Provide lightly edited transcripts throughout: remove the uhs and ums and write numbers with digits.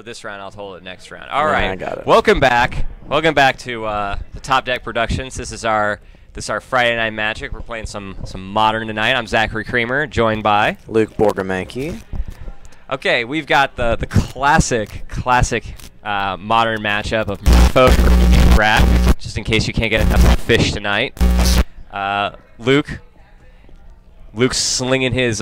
it this round, I'll hold it next round. All right. I got it. Welcome back. Welcome back to the Top Deck Productions. This is our Friday Night Magic. We're playing some Modern tonight. I'm Zachary Kramer, joined by Luke Borgamanke. Okay, we've got the classic Modern matchup of Merfolk and Rat, just in case you can't get enough fish tonight. Luke's slinging his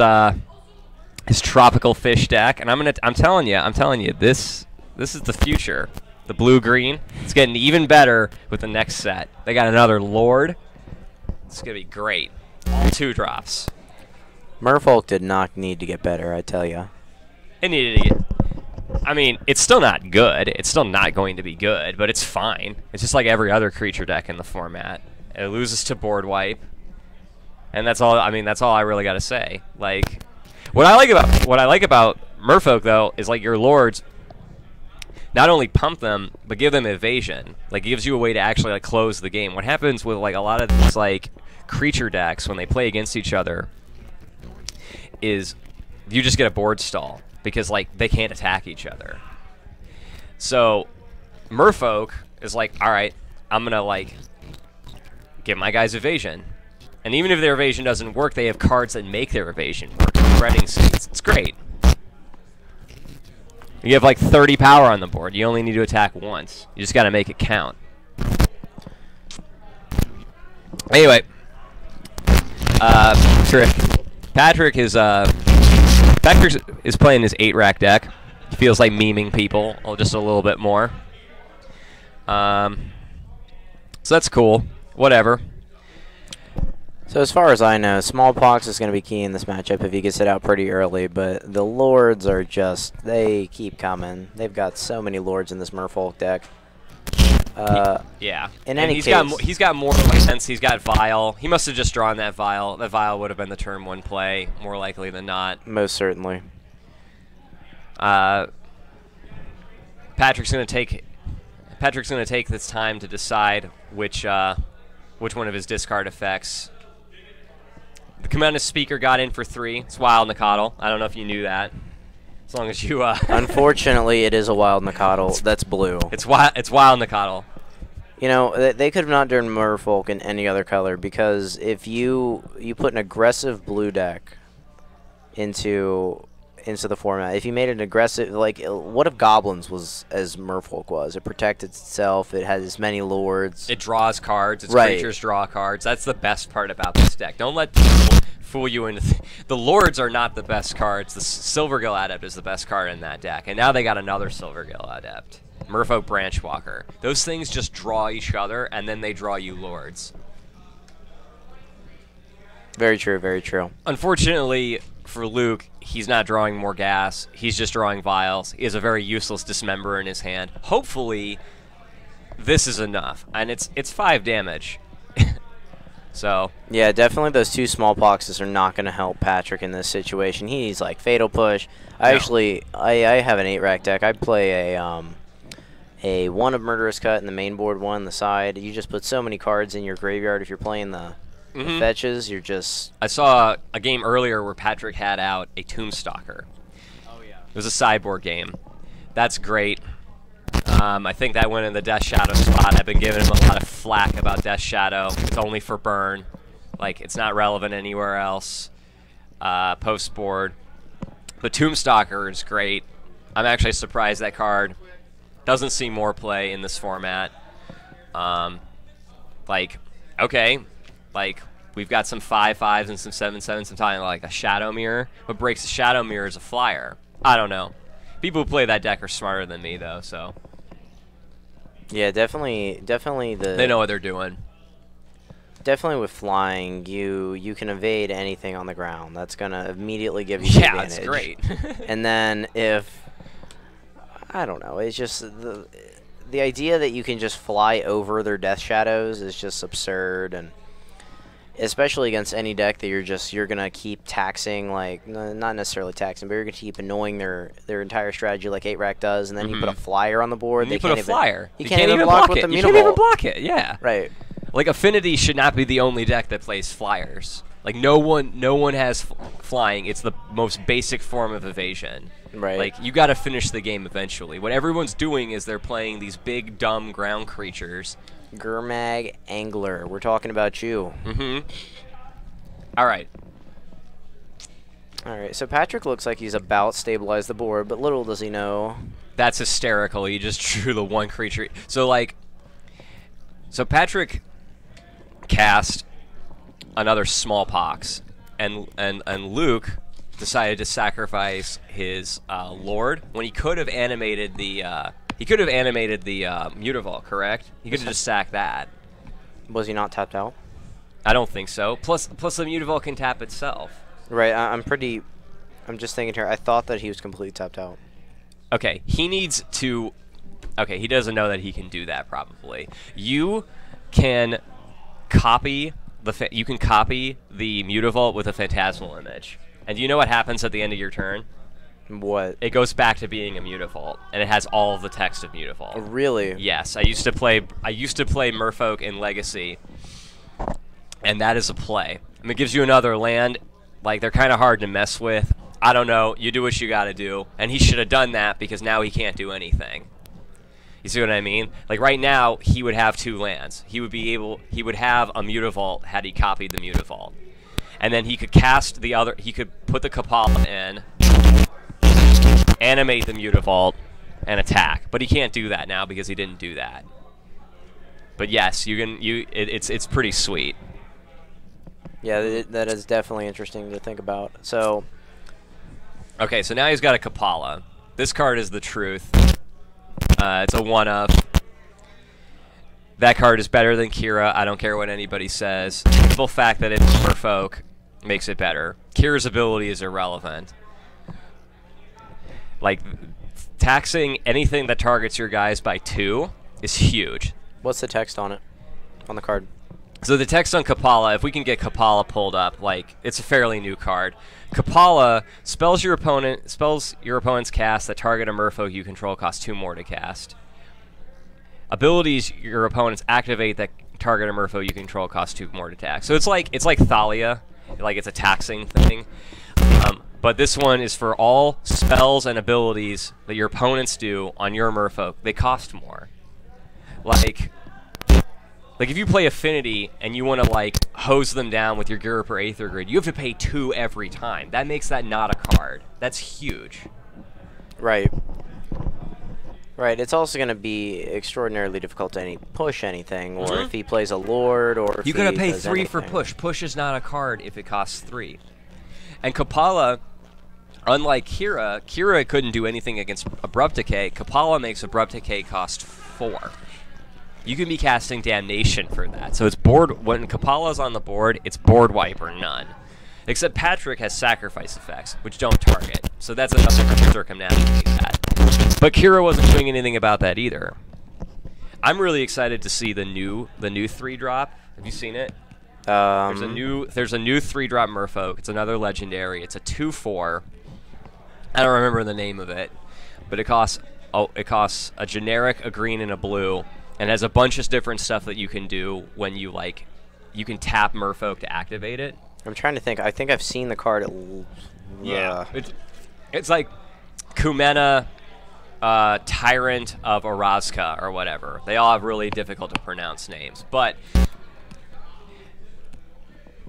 tropical fish deck, and I'm telling you, this is the future. The blue-green, it's getting even better with the next set. They got another Lord. It's gonna be great. All 2-drops. Merfolk did not need to get better, I tell you. It needed to get. I mean, it's still not good. It's still not going to be good, but it's fine. It's just like every other creature deck in the format. It loses to board wipe, and that's all. I mean, that's all I really got to say. Like, what I like about Merfolk though is like your lords. Not only pump them, but give them evasion. Like, it gives you a way to actually like close the game. What happens with like a lot of these like creature decks when they play against each other is you just get a board stall because like they can't attack each other. So Merfolk is like, all right, I'm gonna like give my guys evasion, and even if their evasion doesn't work, they have cards that make their evasion work. Threading seeds, it's great. You have like 30 power on the board. You only need to attack once. You just got to make it count. Anyway, Patrick is playing his 8-rack deck. He feels like memeing people just a little bit more. So that's cool. Whatever. So as far as I know, Smallpox is going to be key in this matchup if he gets it out pretty early, but the Lords are just, they keep coming. They've got so many Lords in this Merfolk deck. Yeah. In any case, he's got more sense. He's got Vial. He must have just drawn that Vial. That Vial would have been the turn 1 play, more likely than not. Most certainly. Patrick's going to take this time to decide which one of his discard effects. The Commandus Speaker got in for 3. It's Wild Nicodle. I don't know if you knew that. As long as you. Unfortunately, it is a Wild Nicodle. That's blue. It's Wild Nicodle. You know, they could have not done Merfolk in any other color, because if you put an aggressive blue deck into the format, if you made an aggressive, like, what if Goblins was as Merfolk was? It protected itself. It has as many Lords. It draws cards. Its right. Creatures draw cards. That's the best part about this deck. Don't let people fool you into the Lords are not the best cards. The Silvergill Adept is the best card in that deck, and now they got another Silvergill Adept. Merfolk Branchwalker. Those things just draw each other, and then they draw you Lords. Very true, very true. Unfortunately for Luke, he's not drawing more gas. He's just drawing vials. He has a very useless Dismember in his hand. Hopefully, this is enough, and it's 5 damage. So yeah, definitely those 2 Smallpoxes are not going to help Patrick in this situation. He's like Fatal Push. I have an 8-rack deck. I play a 1 of Murderous Cut in the main board, 1 on the side. You just put so many cards in your graveyard if you're playing the fetches. You're just. I saw a game earlier where Patrick had out a Tombstalker. Oh yeah. It was a sideboard game. That's great. I think that went in the Death Shadow spot. I've been giving him a lot of flack about Death Shadow. It's only for burn. Like, it's not relevant anywhere else. Post board. The Tombstalker is great. I'm actually surprised that card doesn't see more play in this format. Like, okay. Like, we've got some 5/5s and some 7/7s. I'm talking like a Shadow Mirror. What breaks a Shadow Mirror is a flyer. I don't know. People who play that deck are smarter than me, though, so. Yeah, definitely They know what they're doing. Definitely with flying, you can evade anything on the ground. That's going to immediately give you the advantage. Yeah, that's great. And then if, I don't know, it's just the idea that you can just fly over their Death Shadows is just absurd, and especially against any deck that you're gonna keep taxing, like not necessarily taxing, but you're gonna keep annoying their entire strategy like 8-rack does, and then you put a flyer on the board. You put a flyer. You can't even block it. You can't even block it. Yeah. Right. Like, Affinity should not be the only deck that plays flyers. Like, no one has flying. It's the most basic form of evasion. Right. Like, you got to finish the game eventually. What everyone's doing is they're playing these big, dumb ground creatures. Gurmag Angler, we're talking about you. Mm-hmm. All right. All right, so Patrick looks like he's about stabilized the board, but little does he know. That's hysterical. He just drew the one creature. So, like, so Patrick cast another Smallpox, and Luke decided to sacrifice his Lord when he could have animated the Mutavault, correct? He could have just sacked that. Was he not tapped out? I don't think so. Plus the Mutavault can tap itself. Right, I'm just thinking here, I thought that he was completely tapped out. Okay, he needs to... Okay, he doesn't know that he can do that, probably. You can copy the Mutavault with a Phantasmal Image. And do you know what happens at the end of your turn? What? It goes back to being a Mutavault, and it has all of the text of Mutavault. Oh, really? Yes, I used to play Merfolk in Legacy, and that is a play. I mean, it gives you another land. Like, they're kind of hard to mess with. I don't know. You do what you got to do. And he should have done that because now he can't do anything. You see what I mean? Like, right now, he would have 2 lands. He would have a Mutavault had he copied the Mutavault. And then he could cast the other, he could put the Kapala in, animate the Mutavault, and attack. But he can't do that now because he didn't do that. But yes, it's pretty sweet. Yeah, that is definitely interesting to think about. So, okay, so now he's got a Kapala. This card is the truth. It's a 1-of. That card is better than Kira. I don't care what anybody says. The simple fact that it's Merfolk makes it better. Kira's ability is irrelevant. Like, taxing anything that targets your guys by 2 is huge. what's the text on it? On the card? So the text on Kapala, if we can get Kapala pulled up, like, it's a fairly new card. Kapala spells your opponent's cast that target a Merfolk you control cost 2 more to cast. Abilities your opponents activate that target a Merfolk you control cost 2 more to attack. So it's like Thalia, like it's a taxing thing. But this one is for all spells and abilities that your opponents do on your Merfolk. They cost more. Like if you play Affinity and you want to, like, hose them down with your Gurip or Aether Grid, you have to pay 2 every time. That makes that not a card. That's huge. Right. Right. It's also going to be extraordinarily difficult to push anything, or if he plays a Lord, or if you gotta pay does 3 for anything. push. Push is not a card if it costs 3. And Kapala, unlike Kira couldn't do anything against Abrupt Decay. Kapala makes Abrupt Decay cost 4. You can be casting Damnation for that. So it's board, when Kapala's on the board, it's board wipe or none. Except Patrick has sacrifice effects, which don't target. So that's another circumnavigate that. But Kira wasn't doing anything about that either. I'm really excited to see the new 3-drop. Have you seen it? There's a new 3-drop Merfolk. It's another legendary. It's a 2/4. I don't remember the name of it, but it costs a generic, a green, and a blue. And has a bunch of different stuff that you can do when you can tap Merfolk to activate it. I'm trying to think. I think I've seen the card. Yeah. It's like Kumena, Tyrant of Orazka, or whatever. They all have really difficult to pronounce names. But,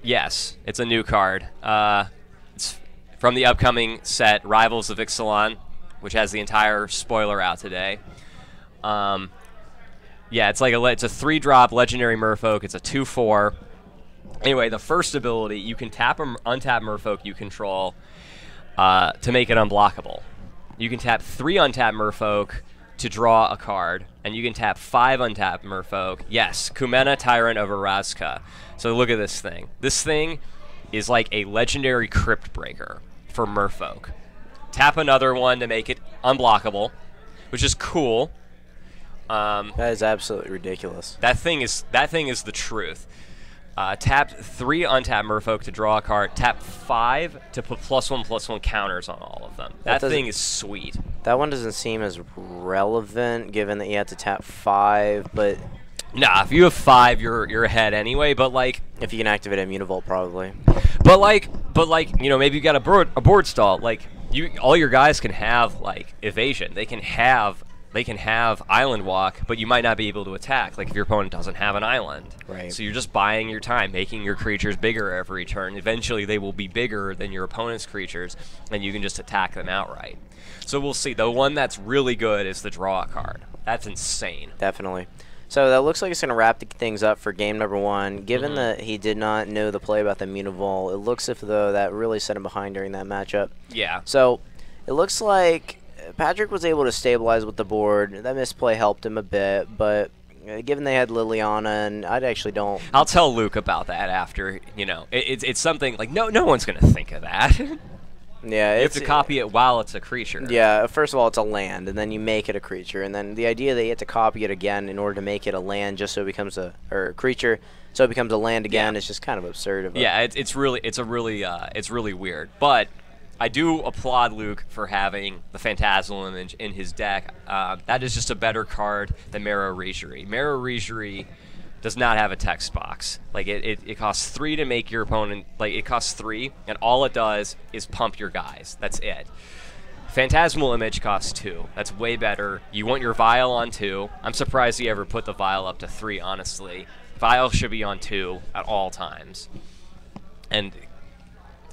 yes, it's a new card. It's from the upcoming set, Rivals of Ixalan, which has the entire spoiler out today. Yeah, it's a 3-drop legendary Merfolk. It's a 2/4. Anyway, the first ability, you can tap or untap Merfolk you control to make it unblockable. You can tap 3 untap Merfolk to draw a card, and you can tap 5 untap Merfolk. Yes, Kumena, Tyrant of Orazka. So look at this thing. This thing is like a legendary Crypt Breaker for Merfolk. Tap another one to make it unblockable, which is cool. That is absolutely ridiculous. That thing is the truth. Tap 3 untap Merfolk to draw a card. Tap 5 to put +1/+1 counters on all of them. That thing is sweet. That one doesn't seem as relevant, given that you have to tap 5. But nah, if you have 5, you're ahead anyway. But like, if you can activate a Mutavault, probably. But like, you know, maybe you got a board stall. Like, all your guys can have like evasion. They can have island walk, but you might not be able to attack. Like if your opponent doesn't have an island. Right. So you're just buying your time, making your creatures bigger every turn. Eventually, they will be bigger than your opponent's creatures, and you can just attack them outright. So we'll see. The one that's really good is the draw card. That's insane. Definitely. So that looks like it's going to wrap things up for game number 1. Given that he did not know the play about the Mutavol, it looks as though that really set him behind during that matchup. Yeah. So it looks like Patrick was able to stabilize with the board. That misplay helped him a bit, but given they had Liliana, and I actually don't... I'll tell Luke about that after, you know. It's something, like, no one's going to think of that. Yeah, you have to copy it while it's a creature. Yeah, first of all, it's a land, and then you make it a creature, and then the idea that you have to copy it again in order to make it a land just so it becomes a creature, so it becomes a land again, is just kind of absurd. Yeah, it's really weird. But I do applaud Luke for having the Phantasmal Image in his deck. That is just a better card than Mero Regerie. Mero Regerie does not have a text box. Like it costs 3 to make your opponent, like it costs 3, and all it does is pump your guys. That's it. Phantasmal Image costs 2. That's way better. You want your Vial on 2. I'm surprised he ever put the Vial up to 3, honestly. Vial should be on 2 at all times. And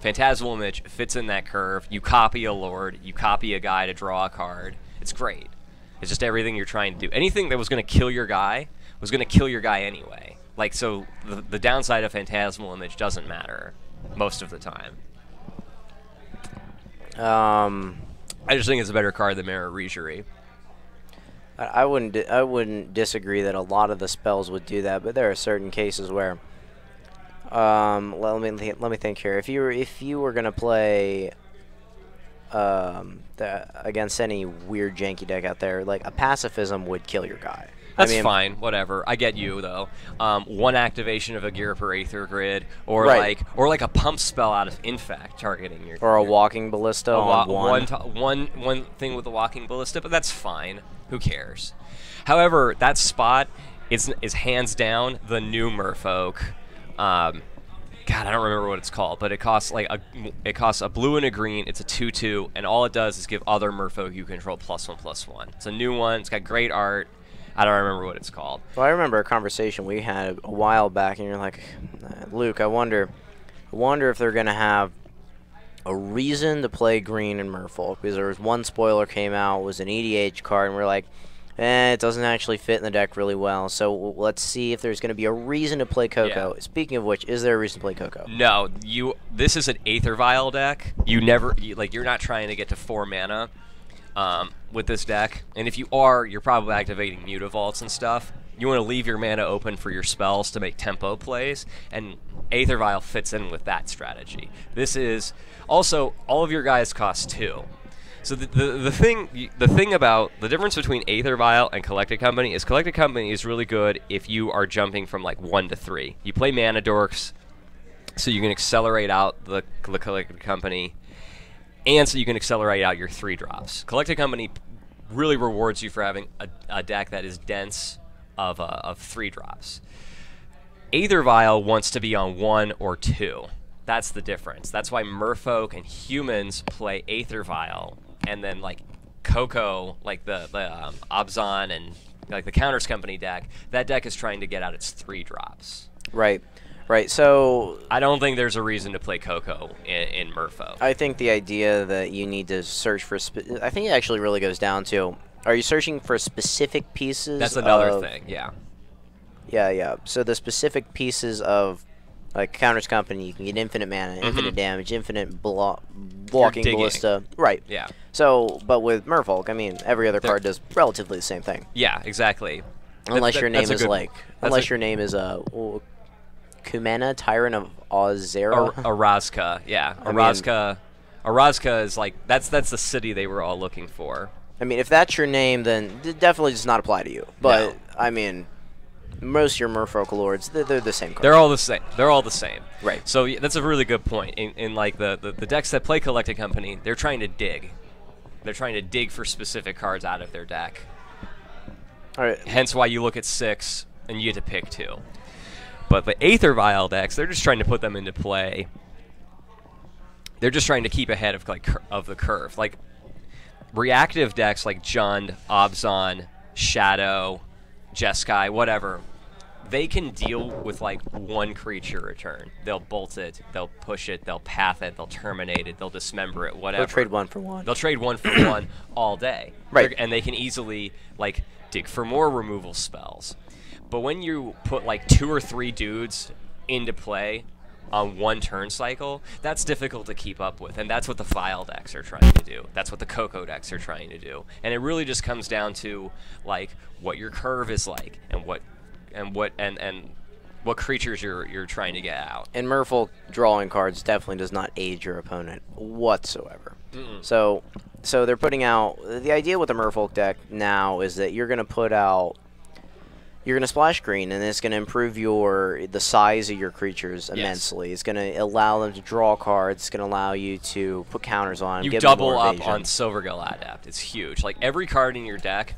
Phantasmal Image fits in that curve. You copy a Lord, you copy a guy to draw a card. It's great. It's just everything you're trying to do. Anything that was going to kill your guy was going to kill your guy anyway. Like, so the downside of Phantasmal Image doesn't matter most of the time. I just think it's a better card than Mero Regerie. I wouldn't disagree that a lot of the spells would do that, but there are certain cases where let me think here. If you were gonna play against any weird janky deck out there, like a pacifism would kill your guy. That's fine, whatever. I get you though. One activation of Aguilar per Aether Grid, or like a pump spell out of Infect targeting your, or a Walking Ballista on one thing with a Walking Ballista, but that's fine. Who cares? However, that spot is hands down the new Merfolk. God, I don't remember what it's called, but it costs a blue and a green. It's a 2/2, and all it does is give other Merfolk you control +1/+1. It's a new one. It's got great art. I don't remember what it's called. Well, I remember a conversation we had a while back, and you're like, Luke, I wonder if they're gonna have a reason to play green in Merfolk, because there was one spoiler came out, was an EDH card, and we're like, it doesn't actually fit in the deck really well. So let's see if there's going to be a reason to play Coco. Yeah. Speaking of which, is there a reason to play Coco? No, this is an Aether Vial deck. You're not trying to get to 4 mana with this deck. And if you are, you're probably activating Mutavaults and stuff. You want to leave your mana open for your spells to make tempo plays, and Aether Vial fits in with that strategy. This is also, all of your guys cost 2. So the thing about the difference between Aether Vial and Collected Company is really good if you are jumping from like 1 to 3. You play Mana Dorks, so you can accelerate out the Collected Company, and so you can accelerate out your 3-drops. Collected Company really rewards you for having a deck that is dense of 3-drops. Aether Vial wants to be on 1 or 2. That's the difference. That's why Merfolk and humans play Aether Vial. And then like Coco, like the Abzan and like the Counters Company deck, that deck is trying to get out its 3-drops. Right. So I don't think there's a reason to play Coco in Merfolk. I think the idea that you need to search for, I think it actually really goes down to, are you searching for specific pieces? That's another thing. Yeah. Yeah. So the specific pieces of like Counters Company, you can get infinite mana, infinite damage, infinite Walking Ballista. Right. Yeah. So, but with Merfolk, I mean, every other card does relatively the same thing. Yeah, exactly. Unless your name is like, Kumena, Tyrant of Ozera. Orazka, yeah. Orazka is like, that's the city they were all looking for. I mean, if that's your name, then it definitely does not apply to you. But, no. I mean, most of your Merfolk lords, they're the same card. They're all the same. They're all the same. Right. So yeah, that's a really good point. In like the decks that play Collected Company, they're trying to dig. They're trying to dig for specific cards out of their deck. All right. Hence why you look at 6 and you get to pick 2. But the Aether Vial decks, they're just trying to put them into play They're just trying to keep ahead of of the curve. Like reactive decks like Jund, Obzon, Shadow, Jeskai, whatever. They can deal with like one creature a turn. They'll bolt it, they'll push it, they'll path it, they'll terminate it, they'll dismember it, whatever. They'll trade 1 for 1. They'll trade 1 for 1 all day. Right. And they can easily like dig for more removal spells. But when you put like 2 or 3 dudes into play on one turn cycle, that's difficult to keep up with. And that's what the Vial decks are trying to do. That's what the Coco decks are trying to do. And it really just comes down to like what your curve is like and what creatures you're trying to get out. And Merfolk drawing cards definitely does not aid your opponent whatsoever. So they're putting out the idea with the Merfolk deck now is that you're going to splash green, and it's going to improve the size of your creatures immensely. It's going to allow them to draw cards. It's going to allow you to put counters on. You double up on Silvergill Adept. It's huge. Like every card in your deck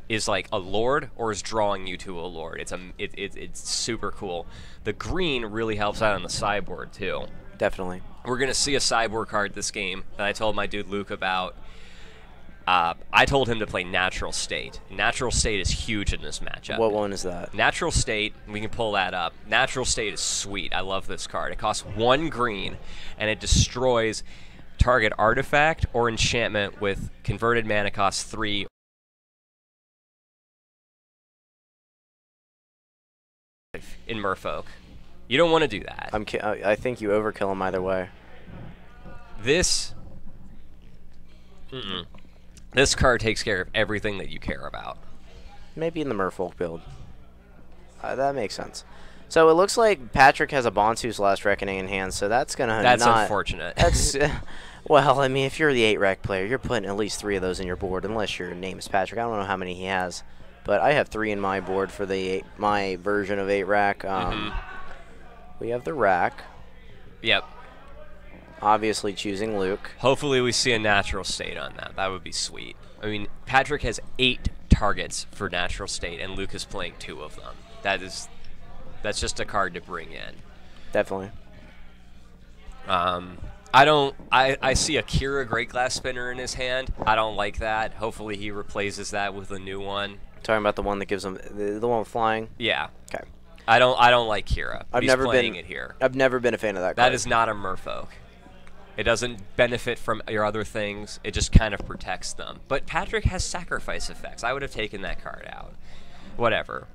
is like a lord or is drawing you to a lord. It's super cool. The green really helps out on the sideboard too. Definitely. We're gonna see a sideboard card this game that I told my dude Luke about. I told him to play Natural State. Natural State is huge in this matchup. What one is that? Natural State, we can pull that up. Natural State is sweet. I love this card. It costs 1 green, and it destroys target artifact or enchantment with converted mana cost 3 in Merfolk. You don't want to do that. I think you overkill them either way. This this card takes care of everything that you care about. Maybe in the Merfolk build. That makes sense. So it looks like Patrick has a Bontu's Last Reckoning in hand, so that's gonna That's unfortunate. That's well, I mean, if you're the 8-rec player, you're putting at least 3 of those in your board, unless your name is Patrick. I don't know how many he has, but I have 3 in my board for my version of 8-rack. We have the rack. Yep. Obviously choosing Luke. Hopefully we see a Natural State on that. That would be sweet. I mean, Patrick has 8 targets for Natural State, and Luke is playing 2 of them. That's just a card to bring in. Definitely. I see a Kira Great Glass Spinner in his hand. I don't like that. Hopefully he replaces that with a new one. Talking about the one that gives him the one with flying? Yeah. Okay. I don't like Kira. He's playing it here. I've never been a fan of that card. That is not a Merfolk. It doesn't benefit from your other things. It just kind of protects them. But Patrick has sacrifice effects. I would have taken that card out. Whatever.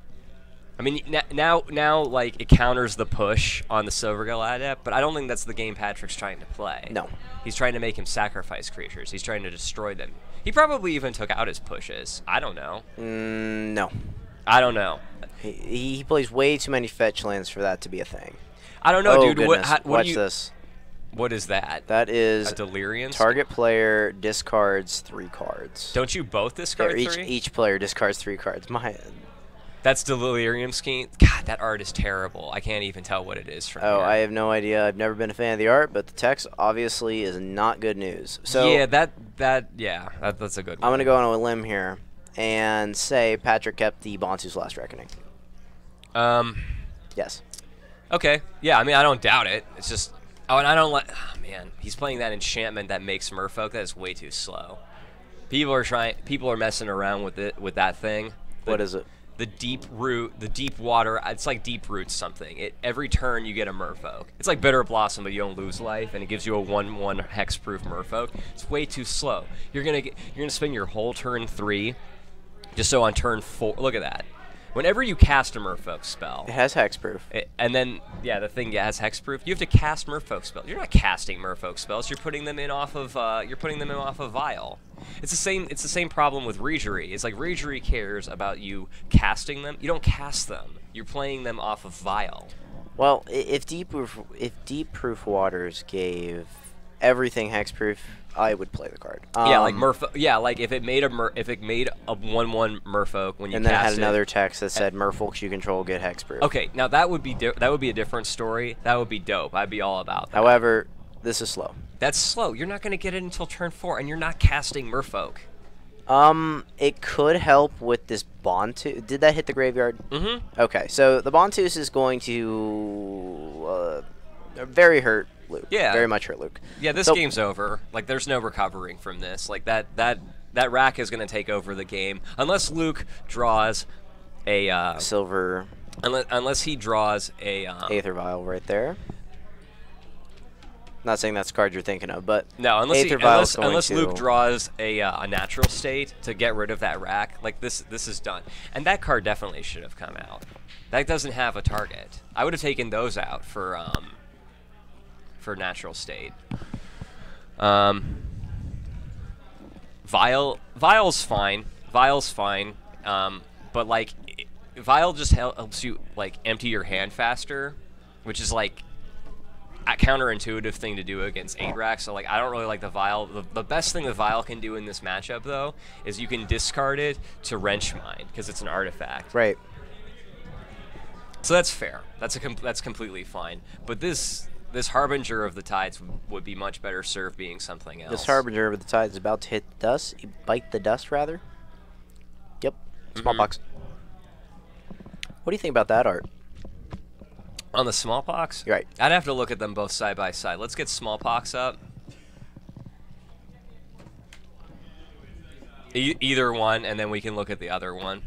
I mean, now like, it counters the push on the Silvergill Adept, but I don't think that's the game Patrick's trying to play. No. He's trying to make him sacrifice creatures. He's trying to destroy them. He probably even took out his pushes. I don't know. No. I don't know. He plays way too many fetch lands for that to be a thing. I don't know, dude. Goodness. What Watch this. What is that? That is a Delirium. Target player discards 3 cards. Don't you both discard 3? Each player discards 3 cards. That's Delirium Scheme. God, that art is terrible. I can't even tell what it is from here. I have no idea. I've never been a fan of the art, but the text obviously is not good news. So yeah, that's a good one. I'm gonna go on a limb here and say Patrick kept the Bontu's Last Reckoning. Yes. Okay. Yeah, I mean, I don't doubt it. It's just, and I don't like. Oh man, he's playing that enchantment that makes Merfolk. That is way too slow. People are messing around with that thing. What is it? The deep root, the deep water. It's like deep root something. Every turn you get a Merfolk. It's like Bitter Blossom, but you don't lose life, and it gives you a 1/1 hexproof Merfolk. It's way too slow. You're gonna spend your whole turn 3, just so on turn 4. Look at that. Whenever you cast a Merfolk spell, it has hexproof. And then the thing has hexproof. You have to cast Merfolk spells. You're not casting Merfolk spells. You're putting them in off of. Vial. It's the same problem with Regery. It's like Regery cares about you casting them. You don't cast them. You're playing them off of Vial. Well, if Deep Proof Waters gave everything hexproof, I would play the card. Yeah, like Merfolk. Yeah, like if it made a 1/1 Merfolk when you and then cast it had another text that said Merfolks you control get hexproof. Okay, now that would be a different story. That would be dope. I'd be all about that. However, this is slow. That's slow. You're not going to get it until turn 4, and you're not casting Merfolk. It could help with this Bontu. Did that hit the graveyard? Mm-hmm. Okay, so the Bontus is going to very hurt Luke. Yeah. Very much hurt Luke. Yeah, this game's over. Like, there's no recovering from this. Like, that rack is going to take over the game. Unless Luke draws a... silver... Unless he draws a... Aether Vial right there. Not saying that's the card you're thinking of, but... No, unless to... Luke draws a natural state to get rid of that rack, like, this is done. And that card definitely should have come out. That doesn't have a target. I would have taken those out for natural state. Vial's fine. Vial's fine. But like, Vial just helps you like empty your hand faster, which is like a counterintuitive thing to do against 8 racks. So like, I don't really like the Vial. The best thing the Vial can do in this matchup though is you can discard it to Wrench Mine because it's an artifact. Right. So that's fair. That's completely fine. But this Harbinger of the Tides would be much better served being something else. This Harbinger of the Tides is about to hit dust. Bite the dust, rather. Yep. Smallpox. What do you think about that art? On the Smallpox? You're right. I'd have to look at them both side by side. Let's get Smallpox up. Either one, and then we can look at the other one.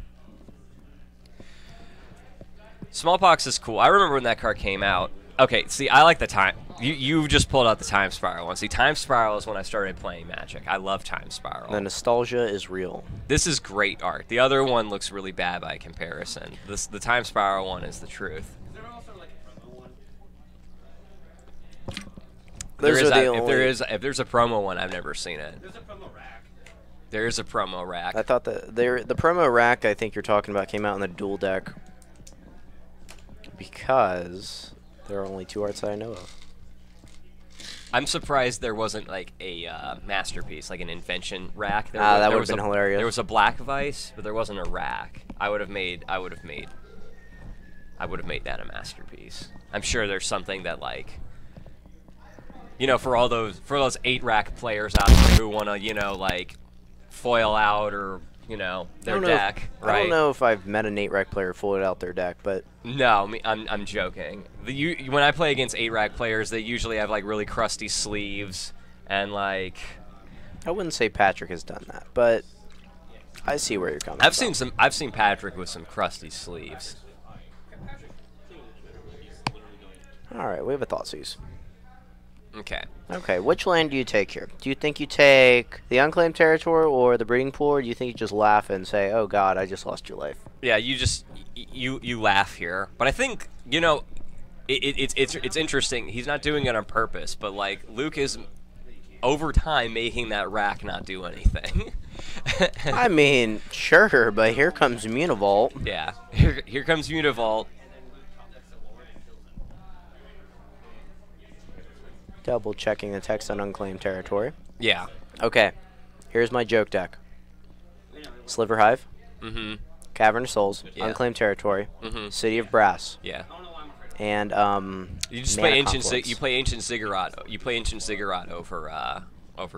Smallpox is cool. I remember when that card came out. Okay, see, I like the time. You just pulled out the Time Spiral one. See, Time Spiral is when I started playing Magic. I love Time Spiral. The nostalgia is real. This is great art. The other one looks really bad by comparison. The Time Spiral one is the truth. Is there also like a promo one? If there's a promo one, I've never seen it. There's a promo rack. There is a promo rack. I thought the promo rack I think you're talking about came out in the dual deck because there are only 2 arts that I know of. I'm surprised there wasn't like a masterpiece, like an invention rack. That would have been hilarious. There was a Black Vice, but there wasn't a rack. I would have made that a masterpiece. I'm sure there's something that like, you know, for those 8 rack players out there who want to, you know, like foil out or, you know, their deck. Right? I don't know if I've met an 8 rack player foiled out their deck, but no, I'm joking. When I play against 8 rack players, they usually have like really crusty sleeves and like. I wouldn't say Patrick has done that, but I see where you're coming from. I've seen Patrick with some crusty sleeves. All right, we have a Thoughtseize. Okay. Okay, which land do you take here? Do you think you take the unclaimed territory or the breeding pool, or do you think you just laugh and say, "Oh God, I just lost your life"? Yeah, you laugh here, but I think, you know, it's interesting. He's not doing it on purpose, but like Luke is over time making that rack not do anything. I mean, sure, but here comes Munivolt. Yeah, here comes Munivolt. Double checking the text on unclaimed territory. Yeah. Okay, here's my joke deck. Sliver Hive. Mm-hmm. Cavern of Souls. Yeah. Unclaimed territory. Mm-hmm. City of Brass. Yeah. And you just Mana play Confluence. you play Ancient Ziggurat. You play Ancient Ziggurat over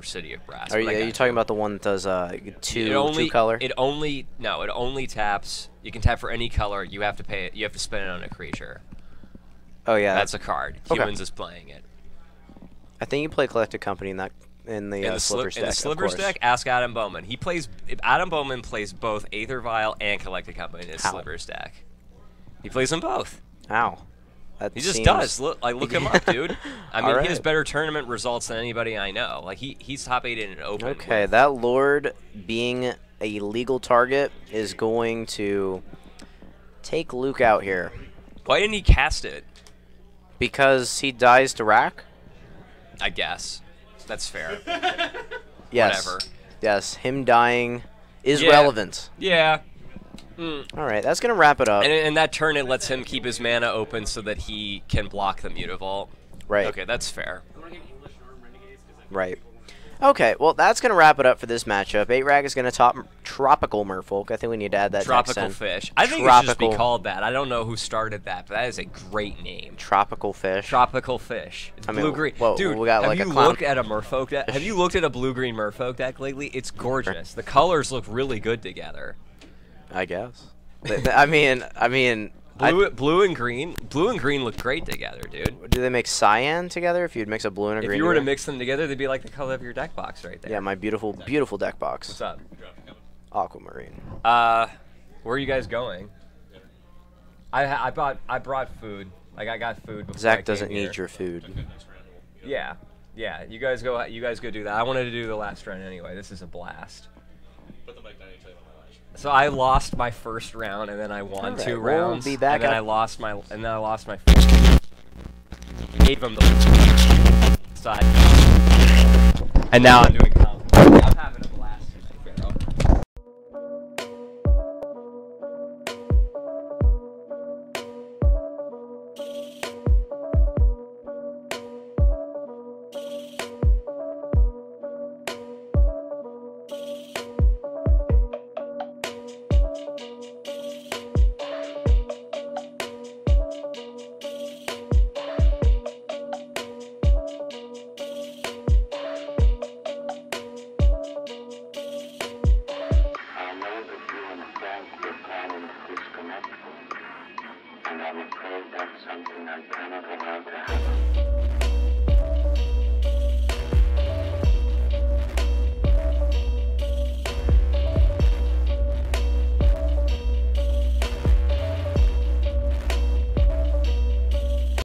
City of Brass. Are you talking about the one that does two color? It only taps. You can tap for any color. You have to pay it. You have to spend it on a creature. Oh yeah, That's a card. Okay. Humans is playing it. I think you play Collected Company in the Slivers deck. In the Slivers deck, ask Adam Bowman. Adam Bowman plays both Aether Vial and Collected Company in his Slivers deck. He plays them both. Ow. He just does. Look him up, dude. I mean, Right. he has better tournament results than anybody I know. Like he's top 8 in an open. Okay, that Lord being a legal target is going to take Luke out here. Why didn't he cast it? Because he dies to rack? I guess. That's fair. Yes. Whatever. Yes, him dying is Yeah. relevant. Yeah. All right, that's going to wrap it up. And that turn, it lets him keep his mana open so that he can block the Mutavault. Right. Okay, that's fair. Right. Okay, well, that's going to wrap it up for this matchup. 8-Rag is going to top Tropical Merfolk. I think we need to add that Tropical text in. Fish. I think it should just be called that. I don't know who started that, but that is a great name. Tropical Fish. Tropical Fish. It's I mean, blue-green. whoa, Dude, we got have like a you clown looked at a Merfolk deck? Have you looked at a blue-green Merfolk deck lately? It's gorgeous. The colors look really good together. I guess. I mean, Blue and green look great together, dude. Do they make cyan together? If you'd mix a blue and a green. If you were to together? mix them together, they'd be like the color of your deck box right there. Yeah, my beautiful, beautiful deck box. What's up? Aquamarine. Where are you guys going? I brought food. Like I got food. Before I Zach came doesn't here. need your food. Yeah. Yeah. You guys go do that. I wanted to do the last round anyway. This is a blast. Put the mic down and tell you about my life. So I lost my first round, and then I won Alright, 2 we'll rounds. be back and then up. I lost my first. Gave him the side. And now I'm doing Comm. I'm having a blast tonight, Pharaoh. I know that you and Frank were planning to disconnect, and I'm afraid that's something I cannot allow.